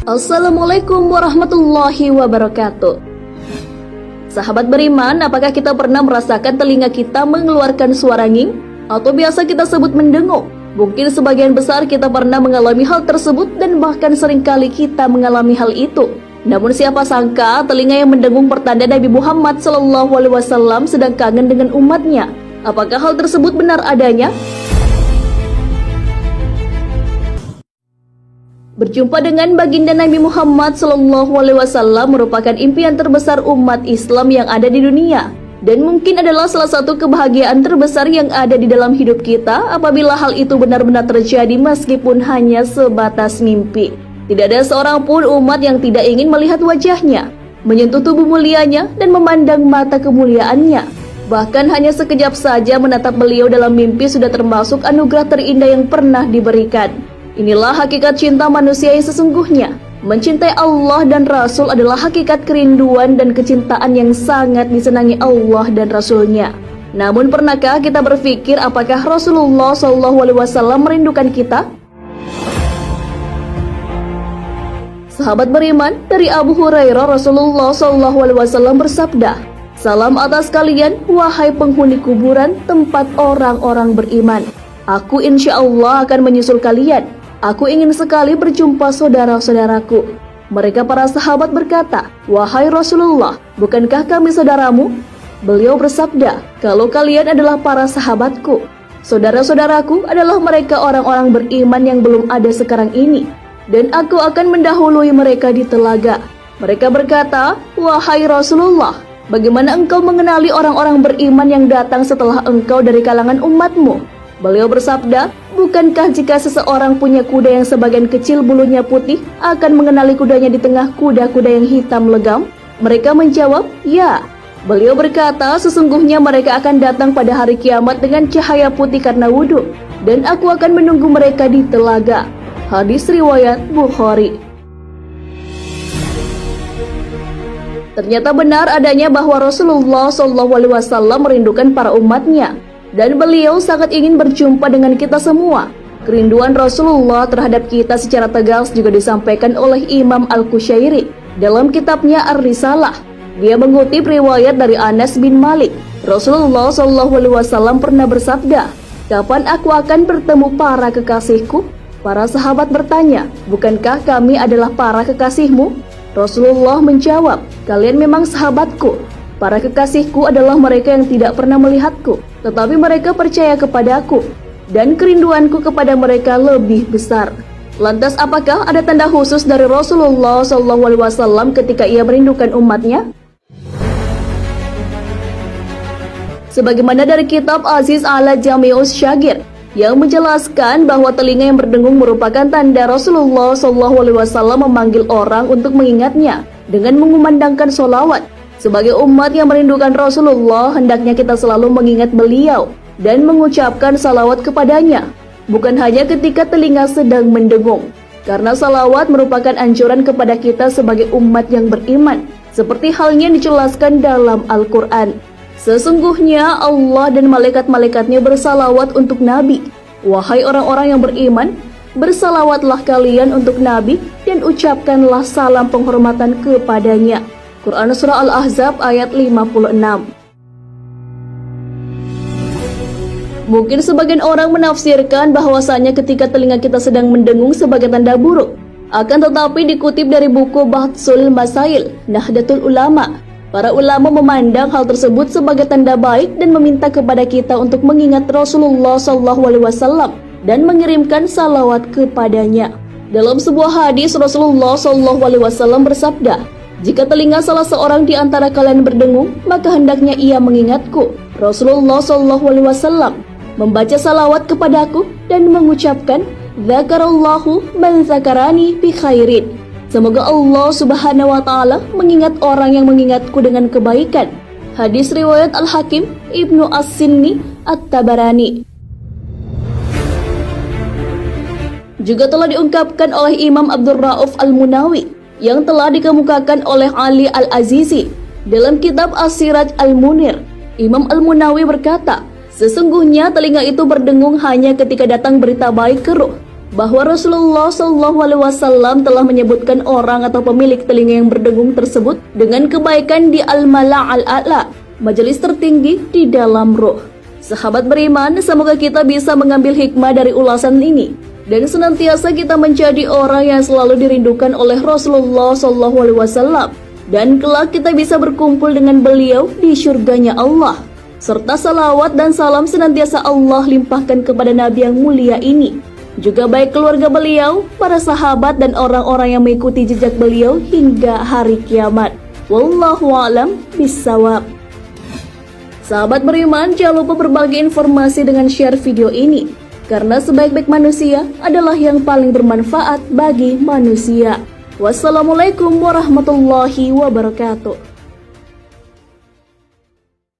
Assalamualaikum warahmatullahi wabarakatuh. Sahabat beriman, apakah kita pernah merasakan telinga kita mengeluarkan suara nging? Atau biasa kita sebut mendengung? Mungkin sebagian besar kita pernah mengalami hal tersebut dan bahkan seringkali kita mengalami hal itu. Namun siapa sangka telinga yang mendengung pertanda Nabi Muhammad SAW sedang kangen dengan umatnya. Apakah hal tersebut benar adanya? Berjumpa dengan baginda Nabi Muhammad SAW merupakan impian terbesar umat Islam yang ada di dunia. Dan mungkin adalah salah satu kebahagiaan terbesar yang ada di dalam hidup kita apabila hal itu benar-benar terjadi meskipun hanya sebatas mimpi. Tidak ada seorang pun umat yang tidak ingin melihat wajahnya, menyentuh tubuh mulianya dan memandang mata kemuliaannya. Bahkan hanya sekejap saja menatap beliau dalam mimpi sudah termasuk anugerah terindah yang pernah diberikan. Inilah hakikat cinta manusia yang sesungguhnya. Mencintai Allah dan Rasul adalah hakikat kerinduan dan kecintaan yang sangat disenangi Allah dan Rasulnya. Namun pernahkah kita berpikir apakah Rasulullah SAW merindukan kita? Sahabat beriman, dari Abu Hurairah Rasulullah SAW bersabda, "Salam atas kalian, wahai penghuni kuburan, tempat orang-orang beriman. Aku insya Allah akan menyusul kalian. Aku ingin sekali berjumpa saudara-saudaraku." Mereka para sahabat berkata, "Wahai Rasulullah, bukankah kami saudaramu?" Beliau bersabda, "Kalau kalian adalah para sahabatku, saudara-saudaraku adalah mereka orang-orang beriman yang belum ada sekarang ini, dan aku akan mendahului mereka di telaga." Mereka berkata, "Wahai Rasulullah, bagaimana engkau mengenali orang-orang beriman yang datang setelah engkau dari kalangan umatmu?" Beliau bersabda, "Bukankah jika seseorang punya kuda yang sebagian kecil bulunya putih, akan mengenali kudanya di tengah kuda-kuda yang hitam legam?" Mereka menjawab, "Ya." Beliau berkata, "Sesungguhnya mereka akan datang pada hari kiamat dengan cahaya putih karena wudhu, dan aku akan menunggu mereka di telaga." Hadis riwayat Bukhari. Ternyata benar adanya bahwa Rasulullah SAW merindukan para umatnya. Dan beliau sangat ingin berjumpa dengan kita semua. Kerinduan Rasulullah terhadap kita secara tegas juga disampaikan oleh Imam Al-Qushairi dalam kitabnya Ar-Risalah. Dia mengutip riwayat dari Anas bin Malik. Rasulullah SAW pernah bersabda, "Kapan aku akan bertemu para kekasihku?" Para sahabat bertanya, "Bukankah kami adalah para kekasihmu?" Rasulullah menjawab, "Kalian memang sahabatku. Para kekasihku adalah mereka yang tidak pernah melihatku, tetapi mereka percaya kepadaku, dan kerinduanku kepada mereka lebih besar." Lantas apakah ada tanda khusus dari Rasulullah SAW ketika ia merindukan umatnya? Sebagaimana dari kitab Aziz ala Jami'us Syagir yang menjelaskan bahwa telinga yang berdengung merupakan tanda Rasulullah SAW memanggil orang untuk mengingatnya dengan mengumandangkan sholawat. Sebagai umat yang merindukan Rasulullah, hendaknya kita selalu mengingat beliau dan mengucapkan salawat kepadanya, bukan hanya ketika telinga sedang mendengung. Karena salawat merupakan anjuran kepada kita sebagai umat yang beriman, seperti halnya dijelaskan dalam Al-Quran. Sesungguhnya Allah dan malaikat-malaikatnya bersalawat untuk Nabi. Wahai orang-orang yang beriman, bersalawatlah kalian untuk Nabi dan ucapkanlah salam penghormatan kepadanya. Quran Surah Al-Ahzab ayat 56. Mungkin sebagian orang menafsirkan bahwasanya ketika telinga kita sedang mendengung sebagai tanda buruk. Akan tetapi dikutip dari buku Bahtsul Masail, Nahdlatul Ulama, para ulama memandang hal tersebut sebagai tanda baik dan meminta kepada kita untuk mengingat Rasulullah SAW dan mengirimkan salawat kepadanya. Dalam sebuah hadis Rasulullah SAW bersabda, "Jika telinga salah seorang di antara kalian berdengung, maka hendaknya ia mengingatku." Rasulullah SAW membaca salawat kepadaku dan mengucapkan, "Dzakarallahu man dzakarani bi khairin." Semoga Allah Subhanahu wa Ta'ala mengingat orang yang mengingatku dengan kebaikan. Hadis riwayat Al-Hakim, Ibnu As-Sinni, At-Tabarani. Juga telah diungkapkan oleh Imam Abdul Rauf Al-Munawi yang telah dikemukakan oleh Ali Al-Azizi dalam kitab As-Siraj Al-Munir. Imam Al-Munawi berkata, "Sesungguhnya telinga itu berdengung hanya ketika datang berita baik ke ruh. bahwa Rasulullah SAW telah menyebutkan orang atau pemilik telinga yang berdengung tersebut dengan kebaikan di al-mala' al-a'la, majelis tertinggi di dalam ruh. Sahabat beriman, semoga kita bisa mengambil hikmah dari ulasan ini dan senantiasa kita menjadi orang yang selalu dirindukan oleh Rasulullah SAW, dan kelak kita bisa berkumpul dengan beliau di syurganya Allah, serta salawat dan salam senantiasa Allah limpahkan kepada Nabi yang mulia ini, juga baik keluarga beliau, para sahabat dan orang-orang yang mengikuti jejak beliau hingga hari kiamat. Wallahu a'lam bishawab. Sahabat beriman, jangan lupa berbagi informasi dengan share video ini, karena sebaik-baik manusia adalah yang paling bermanfaat bagi manusia. Wassalamualaikum warahmatullahi wabarakatuh.